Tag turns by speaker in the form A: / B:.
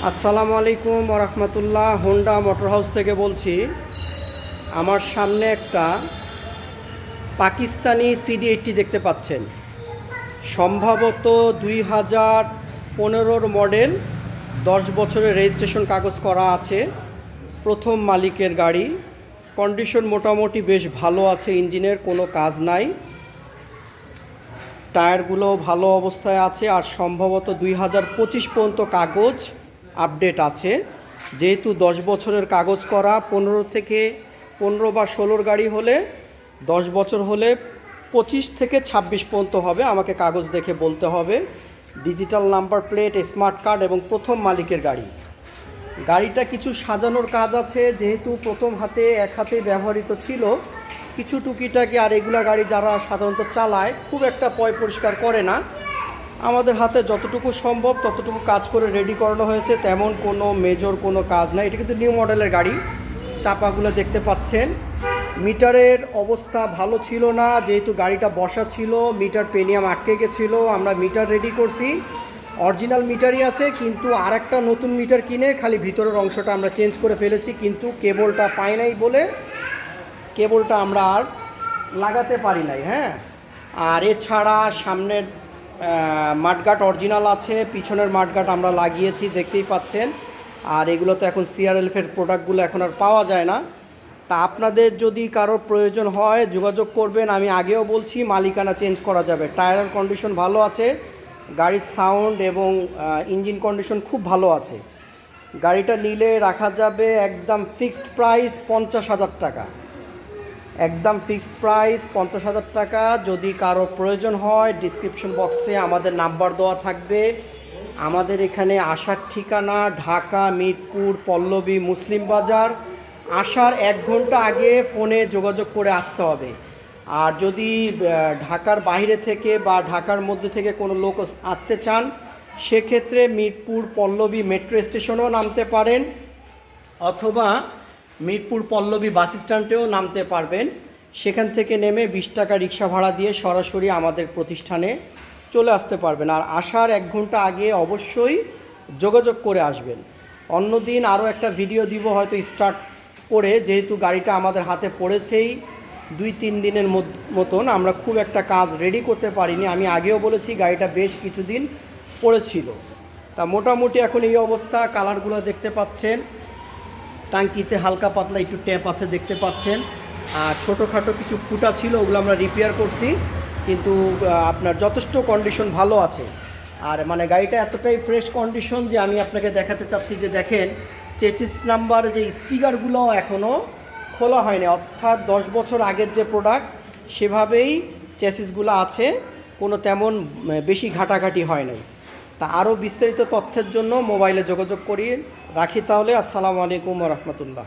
A: আসসালামু আলাইকুম ওরহমতুল্লাহ। হোন্ডা মোটর হাউস থেকে বলছি। আমার সামনে একটা পাকিস্তানি CD80 দেখতে পাচ্ছেন। সম্ভবত 2015-র মডেল, 10 বছরের রেজিস্ট্রেশন কাগজ করা আছে, প্রথম মালিকের গাড়ি। কন্ডিশন মোটামুটি বেশ ভালো আছে, ইঞ্জিনের কোনো কাজ নাই, টায়ারগুলো ভালো অবস্থায় আছে, আর সম্ভবত 2025 পর্যন্ত কাগজ আপডেট আছে। যেহেতু 10 বছরের কাগজ করা, 15 বা 16 গাড়ি হলে 10 বছর হলে 25 থেকে 26 পর্যন্ত হবে, আমাকে কাগজ দেখে বলতে হবে। Digital number plate, smart card এবং প্রথম মালিকের গাড়ি। গাড়িটা কিছু সাজানোর কাজ আছে, যেহেতু প্রথম এক হাতে ব্যবহৃত ছিল, কিছু টুকিটাকি। আর এগুলা গাড়ি যারা সাধারণত চালায় খুব একটা পরিষ্কার করে না। আমাদের হাতে যতটুকু সম্ভব ততটুকু কাজ করে রেডি করানো হয়েছে, তেমন কোনো মেজর কোনো কাজ নাই। এটা কিন্তু নিউ মডেলের গাড়ি। চাপাগুলো দেখতে পাচ্ছেন। মিটারের অবস্থা ভালো ছিল না, যেহেতু গাড়িটা বসা ছিল, মিটার পেনিয়াম আটকে গেছিলো। আমরা মিটার রেডি করছি, অরিজিনাল মিটারই আছে, কিন্তু আর একটা নতুন মিটার কিনে খালি ভিতরের অংশটা আমরা চেঞ্জ করে ফেলেছি, কিন্তু কেবলটা পাই নাই বলে কেবলটা আমরা আর লাগাতে পারি নাই। হ্যাঁ, আর এছাড়া সামনের মাঠগাট অরিজিনাল আছে, পিছনের মাঠগাট আমরা লাগিয়েছি, দেখতেই পাচ্ছেন। আর এগুলো তো এখন CRLF-এর প্রোডাক্টগুলো এখন আর পাওয়া যায় না। তা আপনাদের যদি কারোর প্রয়োজন হয় যোগাযোগ করবেন। আমি আগেও বলছি, মালিকানা চেঞ্জ করা যাবে। টায়ারের কন্ডিশন ভালো আছে, গাড়ির সাউন্ড এবং ইঞ্জিন কন্ডিশন খুব ভালো আছে। গাড়িটা নিলে রাখা যাবে একদম ফিক্সড প্রাইস 50,000 টাকা। একদম ফিক্সড প্রাইস 50,000 টাকা। যদি কারো প্রয়োজন হয় ডিসক্রিপশন বক্সে আমাদের নাম্বার দেওয়া থাকবে। আমাদের এখানে আসার ঠিকানা ঢাকা মিরপুর পল্লবী মুসলিম বাজার। আসার 1 ঘন্টা আগে ফোনে যোগাযোগ করে আসতে হবে। আর যদি ঢাকার বাইরে থেকে বা ঢাকার মধ্যে থেকে কোনো লোক আসতে চান, সেক্ষেত্রে মিরপুর পল্লবী মেট্রো স্টেশনেও নামতে পারেন, অথবা মিরপুর পল্লবী বাস স্ট্যান্ডেও নামতে পারবেন। সেখান থেকে নেমে 20 টাকা রিক্সা ভাড়া দিয়ে সরাসরি আমাদের প্রতিষ্ঠানে চলে আসতে পারবেন। আর আসার 1 ঘন্টা আগে অবশ্যই যোগাযোগ করে আসবেন। অন্যদিন আরও একটা ভিডিও দিব হয়তো স্টার্ট করে, যেহেতু গাড়িটা আমাদের হাতে পড়েছেই 2-3 দিনের মতন, আমরা খুব একটা কাজ রেডি করতে পারিনি। আমি আগেও বলেছি গাড়িটা বেশ কিছুদিন পড়েছিল। তা মোটামুটি এখন এই অবস্থা। কালারগুলো দেখতে পাচ্ছেন, টাঙ্কিতে হালকা পাতলা একটু ট্যাপ আছে দেখতে পাচ্ছেন। আর ছোটোখাটো কিছু ফুটা ছিল, ওগুলো আমরা রিপেয়ার করছি, কিন্তু আপনার যথেষ্ট কন্ডিশন ভালো আছে। আর মানে গাড়িটা এতটাই ফ্রেশ কন্ডিশন যে আমি আপনাকে দেখাতে চাচ্ছি যে দেখেন, চেসিস নাম্বার যে স্টিকারগুলো এখনও খোলা হয়নি, অর্থাৎ 10 বছর আগের যে প্রোডাক্ট সেভাবেই চেসিসগুলো আছে, কোনো তেমন বেশি ঘাটাঘাটি হয় নাই। তা আরও বিস্তারিত তথ্যের জন্য মোবাইলে যোগাযোগ করি। রাখি তাহলে। আসসালামু আলাইকুম ওয়া রাহমাতুল্লাহ।